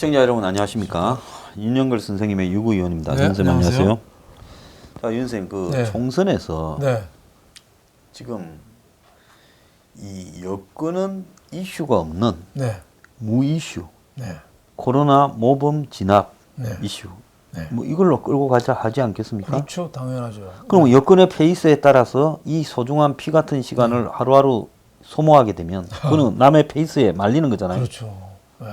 시청자 여러분 안녕하십니까? 윤영걸 선생님의 유구위원입니다. 네, 선생님 안녕하세요. 안녕하세요. 자, 윤 선생님 그 네. 총선에서 네. 지금 이 여권은 이슈가 없는 네. 무이슈, 네. 코로나 모범 진압 네. 이슈, 네. 뭐 이걸로 끌고 가자 하지 않겠습니까? 그렇죠. 당연하죠. 그럼 여권의 페이스에 따라서 이 소중한 피 같은 시간을 하루하루 소모하게 되면 그거는 남의 페이스에 말리는 거잖아요. 그렇죠. 네.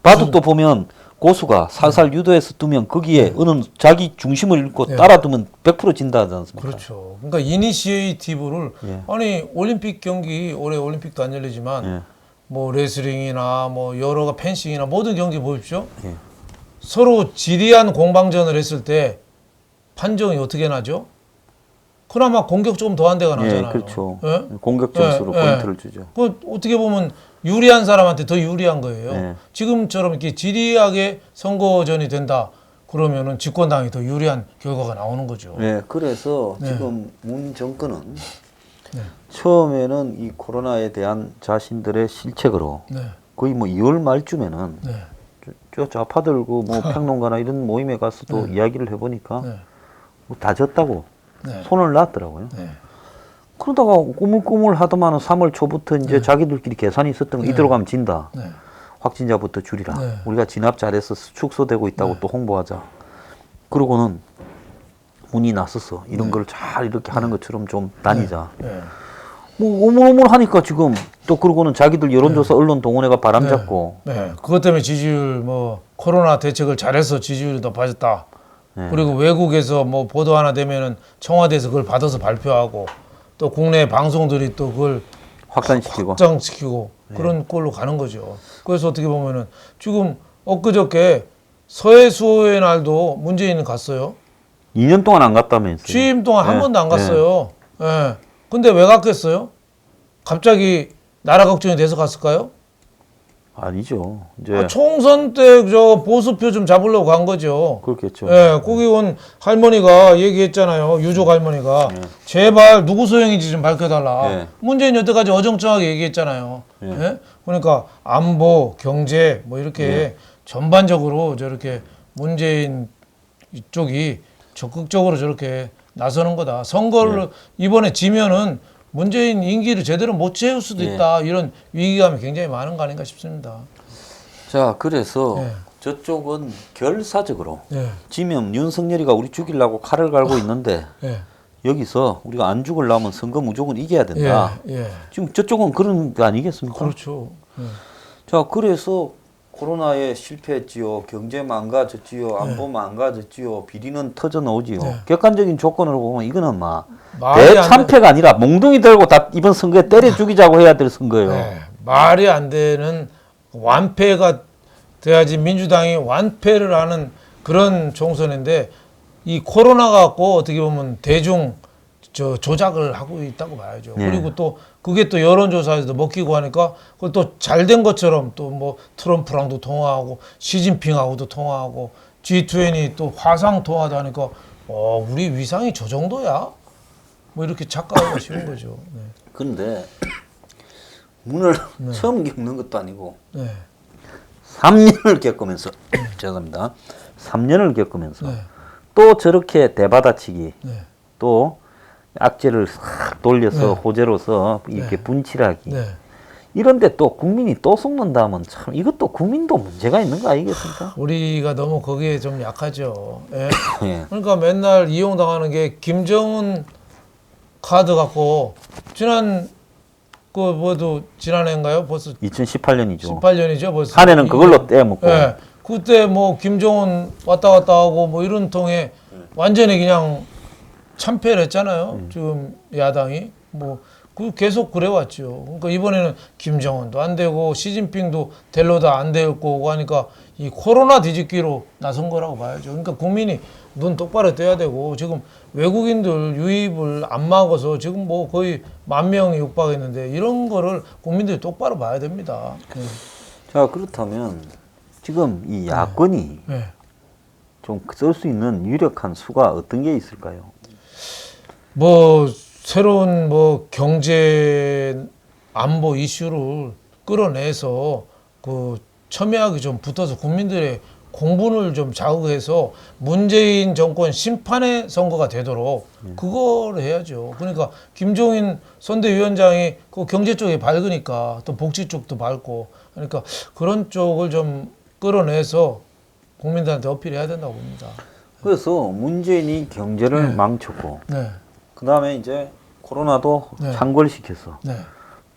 바둑도 보면 고수가 살살 유도해서 두면 거기에 어느 자기 중심을 잃고 네. 따라두면 100% 진다 하지 않습니까? 그렇죠. 그러니까 이니시에이티브를 예. 아니 올림픽 경기 올해 올림픽도 안 열리지만 예. 뭐 레슬링이나 뭐 여러 펜싱이나 모든 경기 보십시오. 예. 서로 지리한 공방전을 했을 때 판정이 어떻게 나죠? 그나마 공격 조금 더한 데가 나잖아요. 예, 그렇죠. 예? 공격 점수로 예, 예. 포인트를 주죠. 그 어떻게 보면 유리한 사람한테 더 유리한 거예요. 네. 지금처럼 이렇게 지리하게 선거전이 된다 그러면은 집권당이 더 유리한 결과가 나오는 거죠. 네, 그래서 네. 지금 문 정권은 네. 처음에는 이 코로나에 대한 자신들의 실책으로 네. 거의 뭐 2월 말쯤에는 네. 저 좌파들고 뭐 평론가나 이런 모임에 가서도 이야기를 해보니까 네. 뭐 다 졌다고 네. 손을 놨더라고요. 네. 그러다가 꾸물꾸물 하더만은 3월 초부터 이제 자기들끼리 계산이 있었던 거 이대로 가면 진다. 네. 확진자부터 줄이라. 네. 우리가 진압 잘해서 축소되고 있다고 또 홍보하자. 그러고는 문이 났었어. 이런 걸 잘 이렇게 하는 것처럼 좀 다니자. 네. 뭐 오물오물 하니까 지금 또 그러고는 자기들 여론조사 언론 동원회가 바람 잡고. 네. 그것 때문에 지지율 뭐 코로나 대책을 잘해서 지지율이 높아졌다. 네. 그리고 외국에서 뭐 보도 하나 되면은 청와대에서 그걸 받아서 발표하고 또 국내 방송들이 또 그걸 확산시키고. 확장시키고 그런 꼴로 가는 거죠. 그래서 어떻게 보면은 지금 엊그저께 서해 수호의 날도 문재인은 갔어요. 2년 동안 안 갔다면서요. 취임 동안 한 네. 번도 안 갔어요. 예. 근데 왜 갔겠어요? 갑자기 나라 걱정이 돼서 갔을까요? 아니죠. 이제 총선 때 저 보수표 좀 잡으려고 간 거죠. 그렇겠죠. 예, 거기 온 할머니가 얘기했잖아요. 유족 할머니가 제발 누구 소행인지 좀 밝혀달라. 네. 문재인이 여태까지 어정쩡하게 얘기했잖아요. 예? 그러니까 안보, 경제 뭐 이렇게 전반적으로 저렇게 문재인 이쪽이 적극적으로 저렇게 나서는 거다. 선거를 이번에 지면은 문재인 임기를 제대로 못 채울 수도 있다. 이런 위기감이 굉장히 많은 거 아닌가 싶습니다. 자, 그래서 네. 저쪽은 결사적으로 네. 지면 윤석열이가 우리 죽이려고 칼을 갈고 있는데 예. 여기서 우리가 안 죽으려면 선거 무조건 이겨야 된다. 예. 지금 저쪽은 그런 거 아니겠습니까? 그렇죠. 예. 자, 그래서 코로나에 실패했지요. 경제 망가졌지요. 안보 망가졌지요. 비리는 터져 나오지요. 네. 객관적인 조건으로 보면 이거는 막 말이 안 대참패가 아니라 몽둥이 들고 다 이번 선거에 때려 죽이자고 해야 될 선거예요. 네, 말이 안 되는 완패가 돼야지 민주당이 완패를 하는 그런 총선인데 이 코로나 갖고 어떻게 보면 대중 조작을 하고 있다고 봐야죠. 네. 그리고 또 그게 또 여론조사에서도 먹히고 하니까 그걸 또 잘 된 것처럼 또 뭐 트럼프랑도 통화하고 시진핑하고도 통화하고 G20 또 화상 통화도 하니까 우리 위상이 저 정도야? 뭐 이렇게 착각하고 싶은 거죠. 네. 그런데 문을 처음 겪는 것도 아니고 네. 3년을 겪으면서 죄송합니다. 3년을 겪으면서 네. 또 저렇게 대받아치기 네. 또 악재를 싹 돌려서 네. 호재로서 이렇게 분칠하기 네. 이런데 또 국민이 또 속는다면 참 이것도 국민도 문제가 있는 거 아니겠습니까? 우리가 너무 거기에 좀 약하죠. 예? 예. 그러니까 맨날 이용당하는 게 김정은 카드 갖고 지난 그 뭐도 지난해인가요? 벌써 2018년이죠. 18년이죠. 벌써 한 해는 그걸로 떼먹고. 예. 그때 뭐 김정은 왔다 갔다 하고 뭐 이런 통에 완전히 그냥 참패를 했잖아요. 지금 야당이 뭐 그 계속 그래왔죠. 그러니까 이번에는 김정은도 안 되고 시진핑도 델로다 안 되고 하니까 이 코로나 뒤집기로 나선 거라고 봐야죠. 그러니까 국민이 눈 똑바로 떼야 되고 지금 외국인들 유입을 안 막아서 지금 뭐 거의 10,000명이 육박했는데 이런 거를 국민들이 똑바로 봐야 됩니다. 자, 그렇다면 지금 이 야권이 네. 좀 쓸 수 있는 유력한 수가 어떤 게 있을까요? 뭐 새로운 뭐 경제 안보 이슈를 끌어내서 그 첨예하게 좀 붙어서 국민들의 공분을 좀 자극해서 문재인 정권 심판의 선거가 되도록 그걸 해야죠. 그러니까 김종인 선대위원장이 그 경제 쪽에 밝으니까 또 복지 쪽도 밝고 그러니까 그런 쪽을 좀 끌어내서 국민들한테 어필해야 된다고 봅니다. 그래서 문재인이 경제를 망쳤고 네, 그다음에 이제 코로나도 네. 창궐시켰어. 네.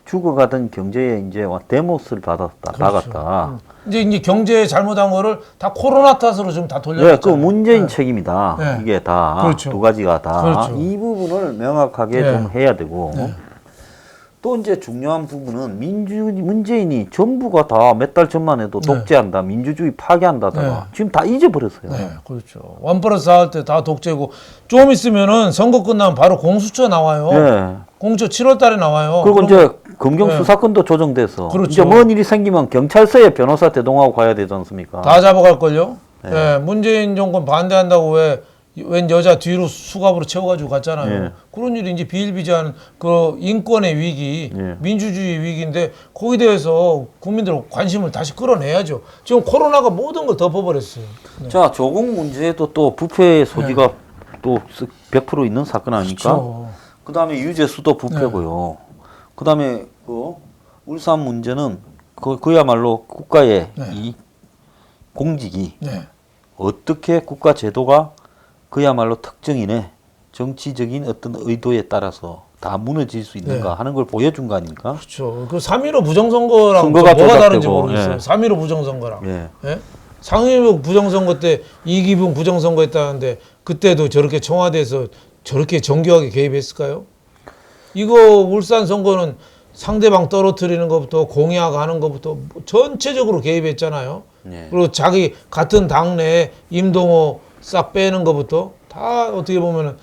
죽어가던 경제에 이제 데모스를 받았다, 그렇죠. 나갔다. 이제 경제 잘못한 거를 다 코로나 탓으로 지금 다 네, 그 돌려놨잖아요. 문재인 네. 책임이다. 네. 이게 다 두 그렇죠. 가지가 다. 그렇죠. 이 부분을 명확하게 네. 좀 해야 되고 네. 또 이제 중요한 부분은 문재인이 전부가 다 몇 달 전만 해도 네. 독재한다, 민주주의 파괴한다다가 네. 지금 다 잊어버렸어요. 네, 그렇죠. 원플러스 할 때 다 독재고 좀 있으면은 선거 끝나면 바로 공수처 나와요. 네. 공수처 7월 달에 나와요. 그리고 그럼- 이제 검경 네. 수사권도 조정돼서 그렇죠. 이제 뭔 일이 생기면 경찰서에 변호사 대동하고 가야 되지 않습니까? 다 잡아갈걸요. 네. 문재인 정권 반대한다고 웬 여자 뒤로 수갑으로 채워가지고 갔잖아요. 네. 그런 일이 이제 비일비재한 그 인권의 위기, 네. 민주주의 위기인데 거기에 대해서 국민들 관심을 다시 끌어내야죠. 지금 코로나가 모든 걸 덮어버렸어요. 네. 자, 조국 문제에도 또 부패의 소지가 또 100% 있는 사건 아닙니까? 그렇죠. 그다음에 유재수도 부패고요. 그다음에 그 울산 문제는 그야말로 국가의 네. 이 공직이 네. 어떻게 국가 제도가 그야말로 특정인의 정치적인 어떤 의도에 따라서 다 무너질 수 있는가 네. 하는 걸 보여준 거 아닙니까? 그렇죠. 그 3.15 부정선거랑 선거가 뭐가 다른지 조작되고, 모르겠어요. 예. 3.15 부정선거랑. 예. 예? 상임위 부정선거 때 이기붕 부정선거 했다는데 그때도 저렇게 청와대에서 저렇게 정교하게 개입했을까요? 이거 울산 선거는 상대방 떨어뜨리는 것부터 공약하는 것부터 전체적으로 개입했잖아요. 예. 그리고 자기 같은 당내에 임동호 싹 빼는 것부터 다 어떻게 보면은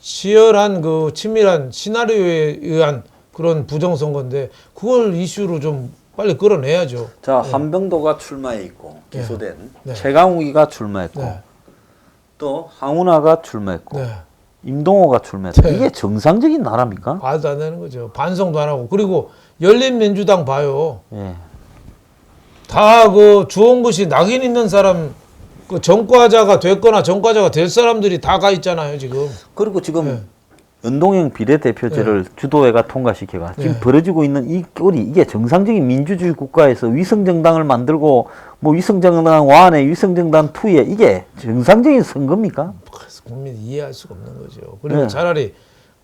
치열한 그 친밀한 시나리오에 의한 그런 부정선거인데 그걸 이슈로 좀 빨리 끌어내야죠. 자, 한병도가 출마해 있고 기소된 네. 최강욱이가 출마했고 네. 또 황운하가 출마했고 네. 임동호가 출마했다. 네. 이게 정상적인 나라입니까? 말도 안 되는 거죠. 반성도 안 하고. 그리고 열린민주당 봐요. 예. 다 그 주홍것이 낙인 있는 사람, 그 전과자가 됐거나 전과자가 될 사람들이 다 가 있잖아요, 지금. 그리고 지금 네. 연동형 비례대표제를 주도회가 통과시켜가 지금 네. 벌어지고 있는 이 꼴이 이게 정상적인 민주주의 국가에서 위성정당을 만들고 뭐 위성정당 1에 위성정당 2에 이게 정상적인 선거입니까? 그래서 국민이 이해할 수가 없는 거죠. 그리고 네. 차라리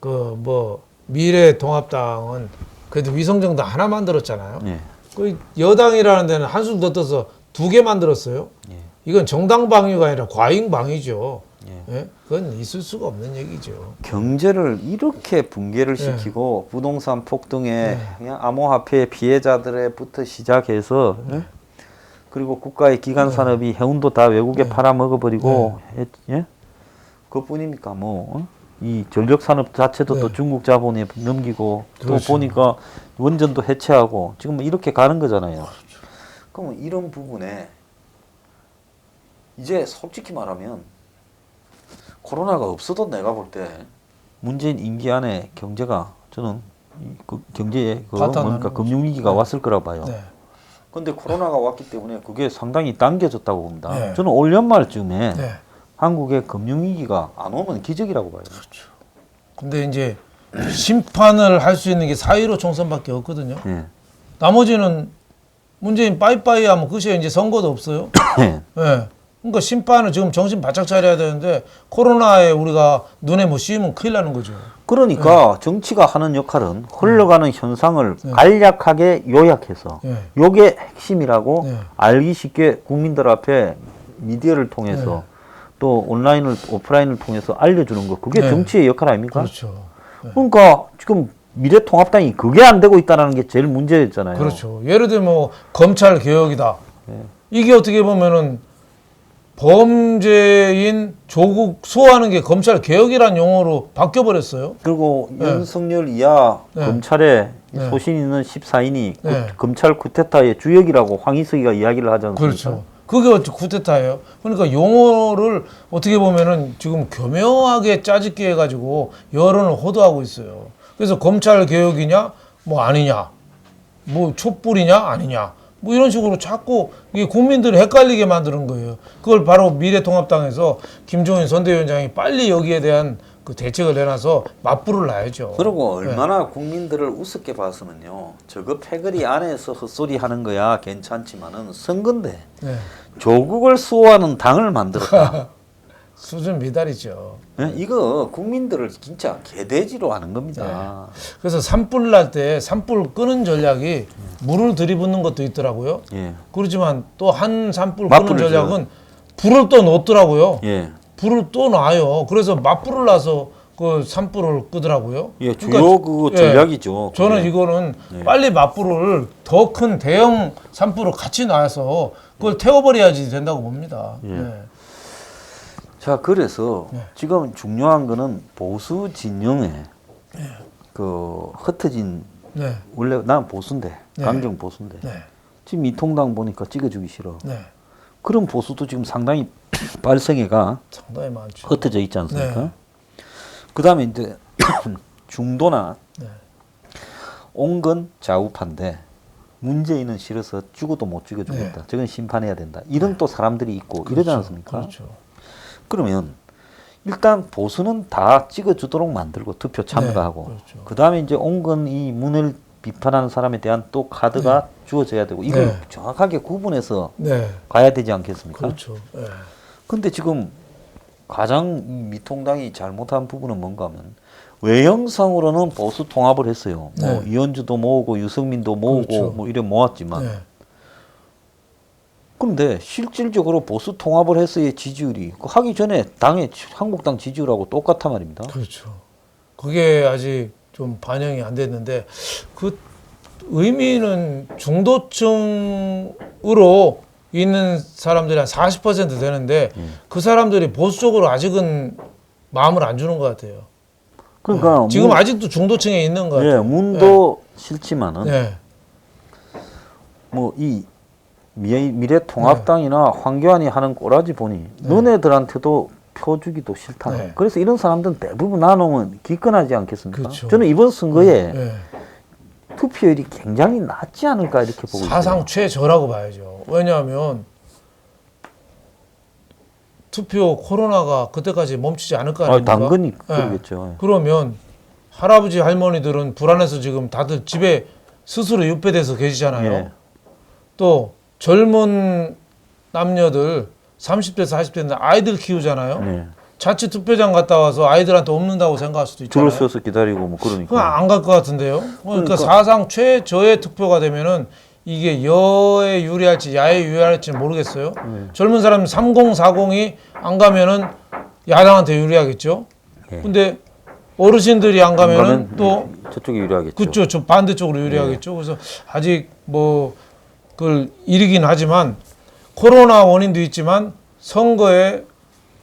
그 뭐 미래통합당은 그래도 위성정당 하나 만들었잖아요. 예. 그 여당이라는 데는 한술 더 떠서 2개 만들었어요. 예. 이건 정당 방위가 아니라 과잉 방위죠. 예. 예? 그건 있을 수가 없는 얘기죠. 경제를 이렇게 붕괴를 네. 시키고 부동산 폭등에 그냥 암호화폐 피해자들에부터 시작해서 예? 그리고 국가의 기간 산업이 해운도 다 외국에 팔아먹어버리고 예? 그것뿐입니까? 뭐 이 전력 산업 자체도 또 중국 자본에 넘기고 그렇죠. 또 보니까 원전도 해체하고 지금 뭐 이렇게 가는 거잖아요. 그러면 이런 부분에 이제 솔직히 말하면 코로나가 없어도 내가 볼 때 문재인 임기 안에 경제가 저는 그 경제에 그 파탄나는 뭡니까 거죠. 금융위기가 네. 왔을 거라고 봐요. 네. 근데 코로나가 왔기 때문에 그게 상당히 당겨졌다고 봅니다. 네. 저는 올 연말쯤에 네. 한국의 금융위기가 안 오면 기적이라고 봐요. 근데 이제 심판을 할 수 있는 게 4.15 총선밖에 없거든요. 예. 나머지는 문재인 빠이빠이 하면 끝이에요. 이제 선거도 없어요. 예. 그러니까 심판을 지금 정신 바짝 차려야 되는데 코로나에 우리가 눈에 못 씌우면 큰일 나는 거죠. 그러니까 정치가 하는 역할은 흘러가는 현상을 간략하게 요약해서 예. 요게 핵심이라고 네. 알기 쉽게 국민들 앞에 미디어를 통해서 또 온라인을 오프라인을 통해서 알려주는 거 그게 네. 정치의 역할 아닙니까? 그렇죠. 그러니까 지금 미래통합당이 그게 안 되고 있다는 게 제일 문제였잖아요. 그렇죠. 예를 들면 뭐 검찰 개혁이다. 이게 어떻게 보면은 범죄인 조국 수호하는 게 검찰 개혁이란 용어로 바뀌어 버렸어요. 그리고 네. 윤석열 이하 네. 검찰에 네. 소신 있는 14인이 네. 검찰 쿠데타의 주역이라고 황희석이가 이야기를 하지 않습니까? 그렇죠. 그게 어째 쿠데타예요. 그러니까 용어를 어떻게 보면은 지금 교묘하게 짜집기 해가지고 여론을 호도하고 있어요. 그래서 검찰 개혁이냐, 뭐 아니냐, 뭐 촛불이냐, 아니냐, 뭐 이런 식으로 자꾸 이게 국민들을 헷갈리게 만드는 거예요. 그걸 바로 미래통합당에서 김종인 선대위원장이 빨리 여기에 대한 그 대책을 내놔서 맞불을 놔야죠. 그리고 얼마나 국민들을 우습게 봐서는요. 저거 패거리 안에서 헛소리 하는 거야 괜찮지만은 선거인데 네. 조국을 수호하는 당을 만들었다. 수준 미달이죠. 네? 이거 국민들을 진짜 개돼지로 하는 겁니다. 그래서 산불 날 때 산불 끄는 전략이 물을 들이붓는 것도 있더라고요. 예. 그렇지만 또 한 산불 끄는 맞불을 전략은 불을 또 놓더라고요. 예. 불을 또 놔요. 그래서 맞불을 놔서 그 산불을 끄더라고요. 예, 주요 그 전략이죠. 저는 그게. 이거는 예. 빨리 맞불을 더 큰 대형 산불을 같이 놔서 그걸 태워버려야지 된다고 봅니다. 예. 네. 자, 그래서 네. 지금 중요한 거는 보수 진영에 그 흩어진 네. 원래 난 보수인데 네. 강경 보수인데 네. 지금 이 통당 보니까 찍어주기 싫어. 네. 그런 보수도 지금 상당히 발성애가 상당히 많죠. 흩어져 있지 않습니까? 네. 그다음에 이제 중도나 네. 온건 좌우파인데 문재인은 싫어서 죽어도 못 죽여주겠다. 저건 심판해야 된다. 이런 또 사람들이 있고 이러지 않습니까? 그렇죠. 그러면 일단 보수는 다 찍어주도록 만들고 투표 참가하고 그렇죠. 그다음에 이제 온건 이 문을 비판하는 사람에 대한 또 카드가 주어져야 되고 이걸 네. 정확하게 구분해서 네. 가야 되지 않겠습니까? 그렇죠. 네. 근데 지금 가장 미통당이 잘못한 부분은 뭔가 하면 외형상으로는 보수 통합을 했어요. 뭐 네. 이현주도 모으고 유승민도 모으고 그렇죠. 뭐 이래 모았지만 네. 그런데 실질적으로 보수 통합을 했어의 지지율이 그 하기 전에 당의 한국당 지지율하고 똑같단 말입니다. 그렇죠. 그게 아직 좀 반영이 안 됐는데 그 의미는 중도층으로 있는 사람들이 한 40% 되는데 그 사람들이 보수 쪽으로 아직은 마음을 안 주는 것 같아요. 그러니까 지금 아직도 중도층에 있는 것 같아요. 예, 문도 싫지만은 네. 뭐 이 미래통합당이나 황교안이 하는 꼬라지 보니 너네들한테도 표 주기도 싫다. 네. 그래서 이런 사람들은 대부분 나누면 기권하지 않겠습니까? 그렇죠. 저는 이번 선거에 네. 투표율이 굉장히 낮지 않을까 이렇게 보고 사상 있어요. 최저라고 봐야죠. 왜냐하면 투표 코로나가 그때까지 멈추지 않을 거 아닙니까? 당근이 그러겠죠. 그러면 할아버지 할머니들은 불안해서 지금 다들 집에 스스로 유폐돼서 계시잖아요. 예. 또 젊은 남녀들 30대 40대인데 아이들 키우잖아요. 네. 자칫 투표장 갔다 와서 아이들한테 없는다고 생각할 수도 있잖아요. 줄을 서서 기다리고 뭐 그건 그러니까. 안 갈 것 같은데요. 그러니까 사상 최저의 투표가 되면은 이게 여에 유리할지 야에 유리할지는 모르겠어요. 젊은 사람 3040이 안 가면은 야당한테 유리하겠죠. 예. 근데 어르신들이 안 가면은 또 저쪽이 유리하겠죠. 그렇죠. 저 반대쪽으로 유리하겠죠. 그래서 아직 뭐 그걸 이르긴 하지만 코로나 원인도 있지만 선거에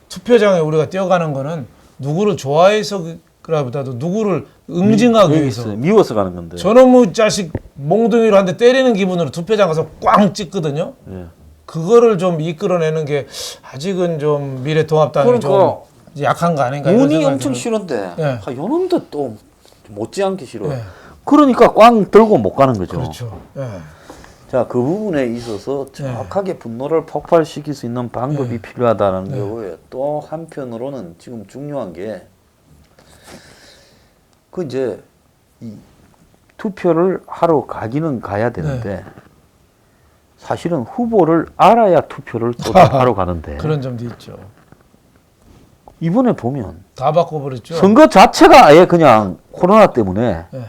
투표장에 우리가 뛰어가는 거는 누구를 좋아해서 그라보다도 누구를 응징하기 위해서 미워서 가는 건데. 저놈의 자식 몽둥이로 한 대 때리는 기분으로 투표장 가서 꽝 찍거든요. 예. 그거를 좀 이끌어내는 게 아직은 좀 미래통합당이 좀 그러니까 약한 거 아닌가 이런 운이 생각이 엄청 들어요. 싫은데 예. 요놈도 또 못지않게 싫어요. 예. 그러니까 꽝 들고 못 가는 거죠. 그렇죠. 예. 자, 그 부분에 있어서 정확하게 분노를 폭발시킬 수 있는 방법이 필요하다는 거고요. 또 한편으로는 지금 중요한 게 그 이제 이 투표를 하러 가기는 가야 되는데 사실은 후보를 알아야 투표를 또 하러 가는데 그런 점도 있죠. 이번에 보면 다 바꿔버렸죠. 선거 자체가 아예 그냥 코로나 때문에 예.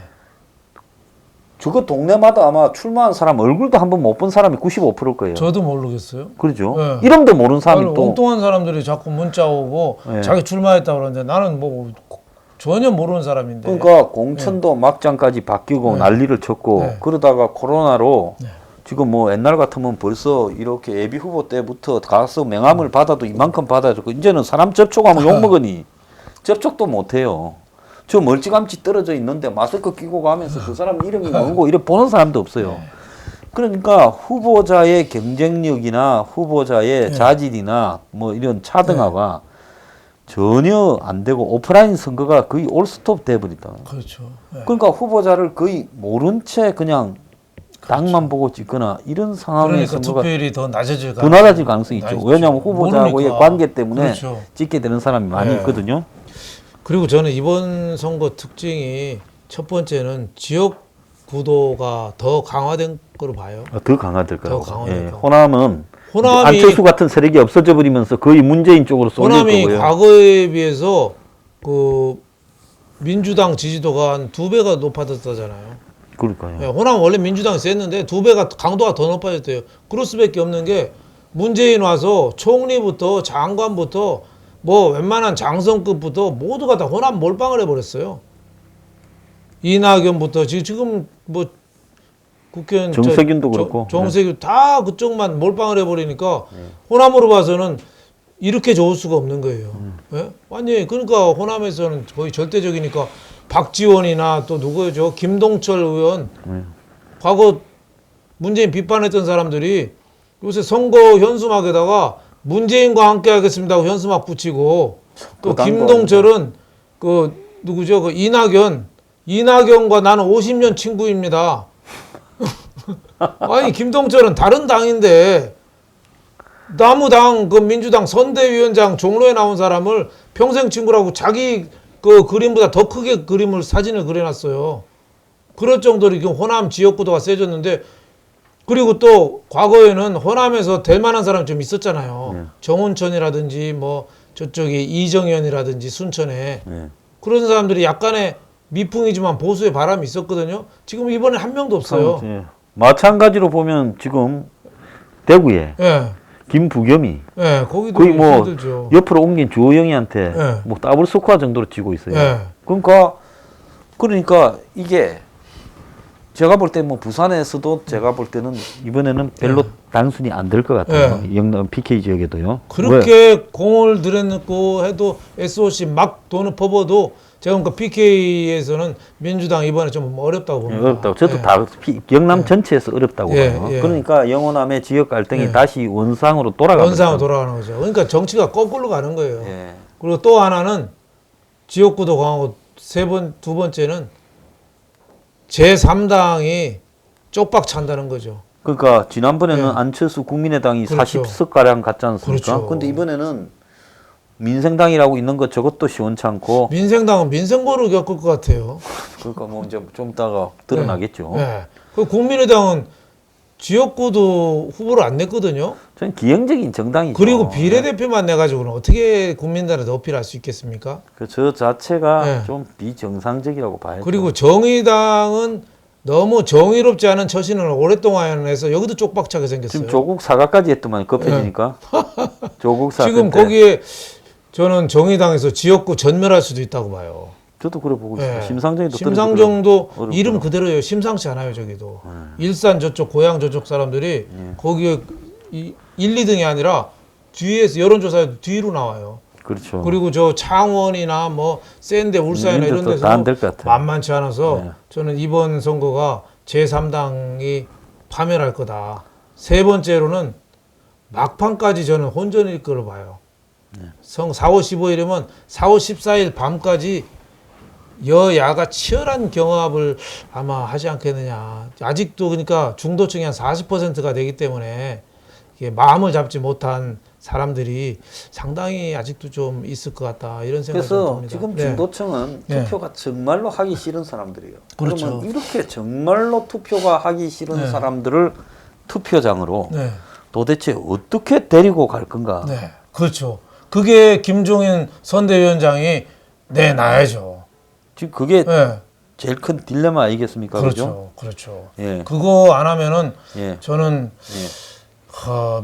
저거 동네마다 아마 출마한 사람 얼굴도 한번 못 본 사람이 95%일 거예요. 저도 모르겠어요. 그렇죠. 네. 이름도 모르는 사람이 아니, 또 엉뚱한 사람들이 자꾸 문자 오고 네. 자기 출마했다 그러는데 나는 뭐 전혀 모르는 사람인데. 그러니까 공천도 막장까지 바뀌고 네. 난리를 쳤고 네. 그러다가 코로나로 네. 지금 뭐 옛날 같으면 벌써 이렇게 예비 후보 때부터 가서 명함을 받아도 이만큼 받아줬고 이제는 사람 접촉하면 욕먹으니 접촉도 못해요. 저 멀찌감치 떨어져 있는데 마스크 끼고 가면서 그 사람 이름이 뭐고 이래 보는 사람도 없어요. 그러니까 후보자의 경쟁력이나 후보자의 자질이나 뭐 이런 차등화가 전혀 안 되고 오프라인 선거가 거의 올스톱 돼버리다. 그렇죠. 네. 그러니까 후보자를 거의 모른 채 그냥 당만 보고 찍거나 이런 상황의 그러니까 선거가 투표율이 더 낮아질 더 낮아질 가능성이 있죠. 낮죠. 왜냐하면 후보자하고의 모르니까. 관계 때문에 그렇죠. 찍게 되는 사람이 많이 네. 있거든요. 그리고 저는 이번 선거 특징이 첫 번째는 지역 구도가 더 강화된 거로 봐요. 더 강화될 더 거라고. 강화될 예, 거. 호남은 호남이- 안철수 같은 세력이 없어져 버리면서 거의 문재인 쪽으로 쏠릴 호남이 거고요. 과거에 비해서 그 민주당 지지도가 한 2배가 높아졌다잖아요. 그러니까요. 예, 호남 원래 민주당이 셌는데 2배가 강도가 더 높아졌대요. 그럴 수밖에 없는 게 문재인 와서 총리부터 장관부터 뭐 웬만한 장성급부터 모두가 다 호남 몰빵을 해버렸어요. 이낙연부터 지금 뭐 국회의원 정세균도 그렇고. 정세균 다 그쪽만 몰빵을 해버리니까 호남으로 봐서는 이렇게 좋을 수가 없는 거예요. 예? 완전히 그러니까 호남에서는 거의 절대적이니까 박지원이나 또 누구죠? 김동철 의원 과거 문재인 비판했던 사람들이 요새 선거 현수막에다가 문재인과 함께 하겠습니다 하고 현수막 붙이고 또 그거 김동철은 그 누구죠? 그 이낙연과 나는 50년 친구입니다. 아니 김동철은 다른 당인데 나무당 그 민주당 선대위원장 종로에 나온 사람을 평생 친구라고 자기 그 그림보다 더 크게 그림을 사진을 그려놨어요. 그럴 정도로 지금 호남 지역구도가 세졌는데 그리고 또 과거에는 호남에서 될 만한 사람이 좀 있었잖아요. 정운천이라든지 뭐 저쪽에 이정현이라든지 순천에 그런 사람들이 약간의 미풍이지만 보수의 바람이 있었거든요. 지금 이번에 한 명도 없어요. 예. 마찬가지로 보면 지금 대구에 예, 김부겸이 예, 거기도 거의 뭐 힘들죠. 옆으로 옮긴 주호영이한테 예. 뭐 더블 스코어 정도로 지고 있어요. 예. 그러니까 이게 제가 볼 때 뭐 부산에서도 제가 볼 때는 이번에는 별로 단순히 안 될 것 같아요. 영남 PK 지역에도요. 그렇게 공을 들여놓고 해도 SOC 막 돈을 퍼부어도 제가 보니까 PK에서는 민주당 이번에 좀 어렵다고 봅니다. 어렵다고. 저도 예. 다 영남 전체에서 어렵다고 예, 봐요. 예. 그러니까 영호남의 지역 갈등이 예. 다시 원상으로 돌아가는 원상으로 돌아가는 거죠. 그러니까 정치가 거꾸로 가는 거예요. 예. 그리고 또 하나는 지역구도 강하고 두 번째는 제3당이 쪽박 찬다는 거죠. 그러니까 지난번에는 예. 안철수 국민의당이 그렇죠. 40석 가량 갔지 않습니까? 그렇죠. 근데 이번에는 민생당이라고 있는 것 저것도 시원찮고 민생당은 민생고를 겪을 것 같아요. 그러니까 뭐 이제 좀 이따가 드러나겠죠. 네. 그 국민의당은 지역구도 후보를 안 냈거든요. 저는 기형적인 정당이죠. 그리고 비례대표만 내가지고는 어떻게 국민들한테 어필할 수 있겠습니까? 저 자체가 네. 좀 비정상적이라고 봐야죠. 그리고 정의당은 너무 정의롭지 않은 처신을 오랫동안 해서 여기도 쪽박차게 생겼어요. 지금 조국 사과까지 했더만 급해지니까 조국 사과 지금 때. 거기에 저는 정의당에서 지역구 전멸할 수도 있다고 봐요. 저도 그래 보고 네. 있어요. 심상정이도 심상정도 어렵더라고요. 이름 그대로예요. 심상치 않아요. 저기도 일산 저쪽 고향 저쪽 사람들이 거기에 1, 2등이 아니라 뒤에서 여론조사에 뒤로 나와요. 그렇죠. 그리고 저 창원이나 뭐 센데 울산이나 이런 다안 될 데서 것 같아요. 만만치 않아서 네. 저는 이번 선거가 제3당이 파멸할 거다. 세 번째로는 막판까지 저는 혼전일 거로 봐요. 4월 15일이면 4월 14일 밤까지 여야가 치열한 경합을 아마 하지 않겠느냐. 아직도 그러니까 중도층이 한 40%가 되기 때문에 이게 마음을 잡지 못한 사람들이 상당히 아직도 좀 있을 것 같다 이런 생각이 그래서 듭니다. 지금 네. 중도층은 네. 투표가 정말로 하기 싫은 사람들이에요. 그렇죠. 그러면 이렇게 정말로 투표가 하기 싫은 네. 사람들을 투표장으로 네. 도대체 어떻게 데리고 갈 건가? 네, 그렇죠. 그게 김종인 선대위원장이 내놔야죠. 지금 그게 네. 제일 큰 딜레마 아니겠습니까? 그죠? 그렇죠. 예. 그거 안 하면은 예. 저는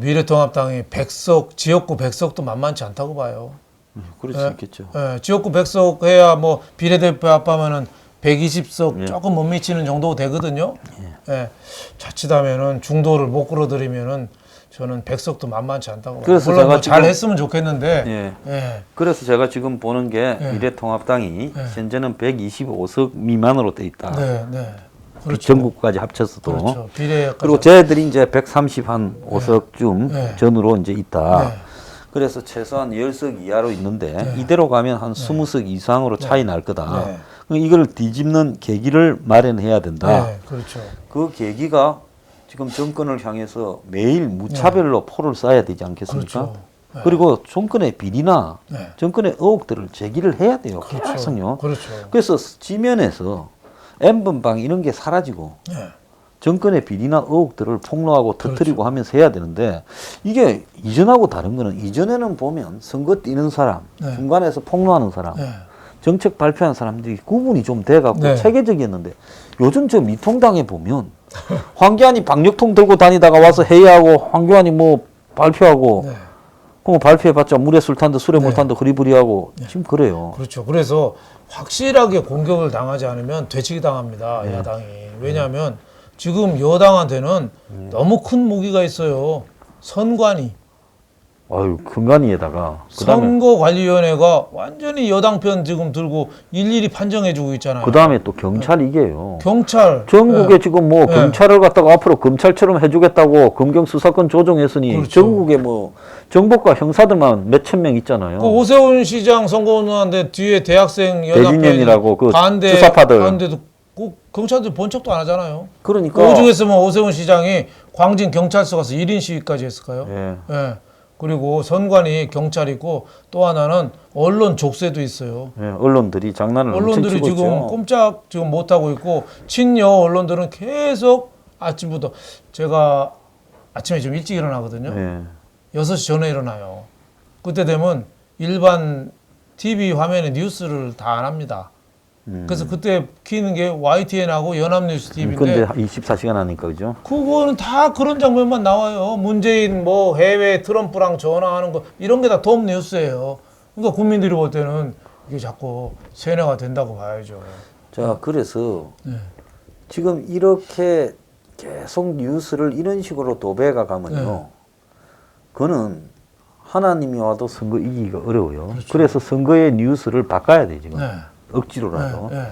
미래통합당이 100석 지역구 100석도 만만치 않다고 봐요. 그럴 수 예. 있겠죠. 지역구 100석 해야 뭐 비례대표 합하면은 120석 예. 조금 못 미치는 정도 되거든요. 예. 자칫하면은 중도를 못 끌어들이면은 저는 100석도 만만치 않다고. 그래서 물론 제가 뭐 잘 지금- 했으면 좋겠는데. 예. 예. 그래서 제가 지금 보는 게 예. 미래통합당이 예. 현재는 125석 미만으로 돼 있다. 네, 네. 그렇죠. 전국까지 합쳐서도. 그렇죠. 비례 그리고 쟤들이 이제 135석쯤 네. 전으로 이제 있다. 네. 그래서 최소한 10석 이하로 있는데 네. 이대로 가면 한 20석 이상으로 차이 날 거다. 네. 그럼 이걸 뒤집는 계기를 마련해야 된다. 네, 그렇죠. 그 계기가 지금 정권을 향해서 매일 무차별로 포를 쏴야 되지 않겠습니까? 그렇죠. 네. 그리고 정권의 비리나 네. 정권의 의혹들을 제기를 해야 돼요. 그렇죠. 계속요. 그렇죠. 그래서 지면에서 N번방 이런 게 사라지고 네. 정권의 비리나 의혹들을 폭로하고 터뜨리고 그렇죠. 하면서 해야 되는데 이게 이전하고 다른 거는 이전에는 보면 선거 뛰는 사람, 네. 중간에서 폭로하는 사람, 네. 정책 발표하는 사람들이 구분이 좀 돼갖고 네. 체계적이었는데 요즘 저 미통당에 보면 황교안이 박력통 들고 다니다가 와서 회의하고 황교안이 뭐 발표하고 네. 그럼 발표해봤자 물에 술 탄다 술에 물 네. 탄다 흐리부리하고 지금 그래요. 그렇죠. 그래서 확실하게 공격을 당하지 않으면 되치기 당합니다. 네. 야당이. 왜냐하면 지금 여당한테는 너무 큰 무기가 있어요. 선관위. 아유 근간위에다가 그다음에 선거관리위원회가 완전히 여당 편 지금 들고 일일이 판정해주고 있잖아요. 그다음에 또 경찰 이게요. 경찰. 전국에 네. 지금 뭐 네. 경찰을 갖다가 앞으로 검찰처럼 해주겠다고 검경 수사권 조정했으니 그렇죠. 전국에 뭐 정보과 형사들만 몇천 명 있잖아요. 그 오세훈 시장 선거운동하는데 뒤에 대학생 연합회 대진연이라고 그 반대 주사파들. 하는데도 꼭 경찰들 본 척도 안 하잖아요. 그러니까 그 오죽했으면 오세훈 시장이 광진 경찰서 가서 1인 시위까지 했을까요? 예. 예. 그리고 선관위 경찰 있고 또 하나는 언론 족쇄도 있어요. 예, 언론들이 장난을 엄청 언론들이 치고 지금 있죠. 꼼짝 지금 못 하고 있고 친여 언론들은 계속 아침부터 제가 아침에 좀 일찍 일어나거든요. 예. 6시 전에 일어나요. 그때 되면 일반 TV 화면에 뉴스를 다 안 합니다. 그래서 그때 키는 게 YTN하고 연합뉴스 TV인데 근데 24시간 하니까 그죠? 그거는 다 그런 장면만 나와요. 문재인 뭐 해외 트럼프랑 전화하는 거 이런 게 다 톱 뉴스예요. 그러니까 국민들이 볼 때는 이게 자꾸 세뇌가 된다고 봐야죠. 자, 그래서 네. 지금 이렇게 계속 뉴스를 이런 식으로 도배가 가면요. 네. 그거는 하나님이 와도 선거 이기기가 어려워요. 그래서 선거의 뉴스를 바꿔야 돼, 지금. 네. 억지로라도. 네. 네.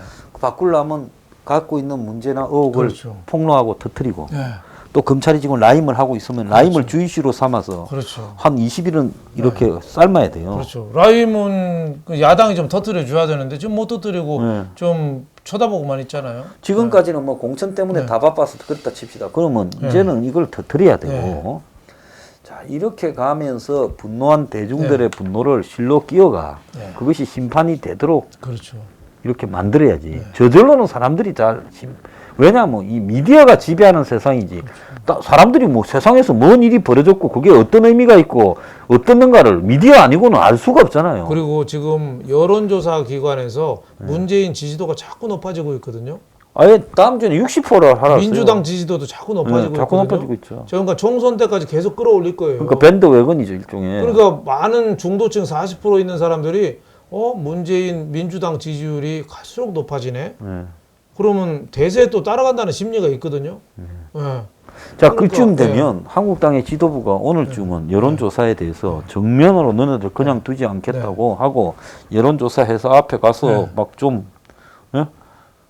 바꾸려면 갖고 있는 문제나 의혹을 그렇죠. 폭로하고 터뜨리고 네. 또 검찰이 지금 라임을 하고 있으면 라임을 주이시로 삼아서 그렇죠. 한 20일은 이렇게 삶아야 돼요. 그렇죠. 라임은 그 야당이 좀 터뜨려 줘야 되는데 지금 못 터뜨리고 네. 좀 쳐다보고만 있잖아요. 지금까지는 뭐 공천 때문에 네. 다 바빠서 그렇다 칩시다. 그러면 네. 이제는 이걸 터뜨려야 되고. 네. 자, 이렇게 가면서 분노한 대중들의 분노를 실로 끼워가. 네. 그것이 심판이 되도록 그렇죠. 이렇게 만들어야지. 네. 저절로는 사람들이 왜냐하면 이 미디어가 지배하는 세상이지. 사람들이 뭐 세상에서 뭔 일이 벌어졌고 그게 어떤 의미가 있고 어떻는가를 미디어 아니고는 알 수가 없잖아요. 그리고 지금 여론조사 기관에서 문재인 지지도가 자꾸 높아지고 있거든요. 아예 다음 주에 60%를 하라. 민주당 지지도도 자꾸 높아지고 네, 자꾸 있거든요. 높아지고 있죠. 그러니까 총선 때까지 계속 끌어올릴 거예요. 그러니까 밴드 웨건이죠, 일종의. 그러니까 많은 중도층 40% 있는 사람들이 문재인 민주당 지지율이 갈수록 높아지네. 네. 그러면 대세에 또 따라간다는 심리가 있거든요. 네. 자, 그러니까, 그쯤 되면 한국당의 지도부가 오늘쯤은 여론조사에 대해서 정면으로 너네들 그냥 두지 않겠다고 하고 여론조사해서 앞에 가서 네. 막 좀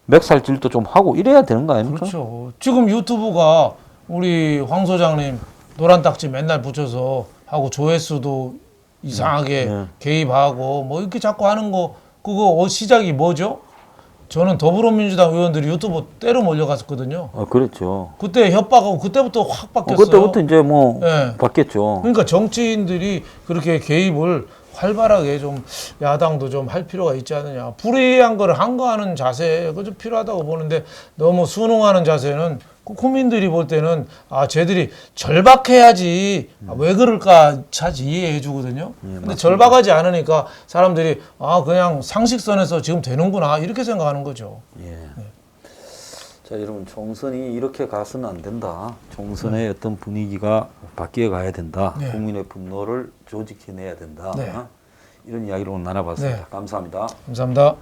맥살질도 좀 하고 이래야 되는 거 아닙니까? 그렇죠. 지금 유튜브가 우리 황 소장님 노란 딱지 맨날 붙여서 하고 조회수도 이상하게 네. 개입하고 뭐 이렇게 자꾸 하는 거 그거 시작이 뭐죠? 저는 더불어민주당 의원들이 유튜브 때려 몰려갔었거든요. 그렇죠. 그때 협박하고 그때부터 확 바뀌었어요. 그때부터 이제 뭐 네. 바뀌었죠. 그러니까 정치인들이 그렇게 개입을 활발하게 좀 야당도 좀 할 필요가 있지 않느냐. 불이한 거를 한거하는 자세 그거 좀 필요하다고 보는데 너무 순응하는 자세는 국민들이 볼 때는 쟤들이 절박해야지 왜 그럴까 차지 이해해 주거든요. 근데 절박하지 않으니까 사람들이 그냥 상식선에서 지금 되는구나 이렇게 생각하는 거죠. 예. 자, 여러분 총선이 이렇게 가서는 안 된다. 총선의 어떤 분위기가 바뀌어 가야 된다. 네. 국민의 분노를 조직해내야 된다. 네. 이런 이야기를 오늘 나눠봤습니다. 네. 감사합니다. 감사합니다.